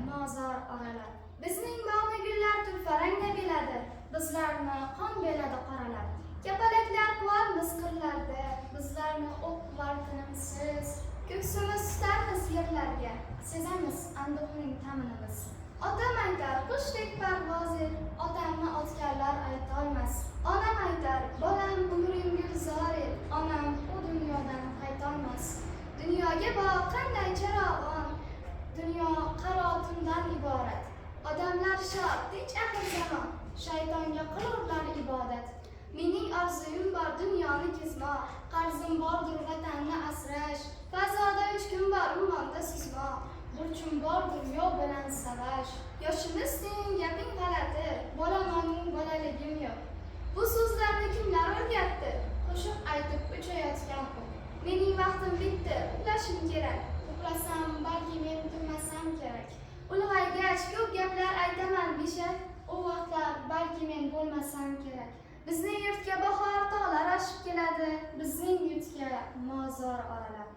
mozor oralab. Bizning bog'ni gullar tulfarangda beladi, bizlarni qon beladi qoralab. Kapalaklar quvar misqillarda, bizlarni o'q quvar tinimsiz. Ko'ksimiz tutarmiz yerlarga, sezamiz anduhning ta'mini biz. Otam aytar, qushdek parvozir, otamni otganlar aytolmas. Onam aytar, bolam umring gulzorir, onam u dunyodan qaytolmas. Dunyoga boq qanday charog'on, dunyo qarotundan iborat. Odamlar shod, tinch ahil zamon, shaytonga qilurlar ibodat. Mening orzuyim bor dunyoni kezmoq, qarzim bordir vatanni asrash. Fazoda 3 kun bor ummonda suzmoq, burchim bordir yov bilan savash. Yoshimizning gaping g'alati, bolamonning bolaligim yo'q. Bu so'zlarni kimlar o'rgatdi? Qo'shiq aytib uchayotgan u. Mening vaqtim bitdi, uxlashim kerak. Uxlasam, balki men turmasam kerak. Ulg'aygach ko'p gaplar aytaman beshak, u vaqtlar balki men bo'lmasam kerak. Bizning yurtga bahor tog'lar oshib keladi, bizning yurtga mozor oralab.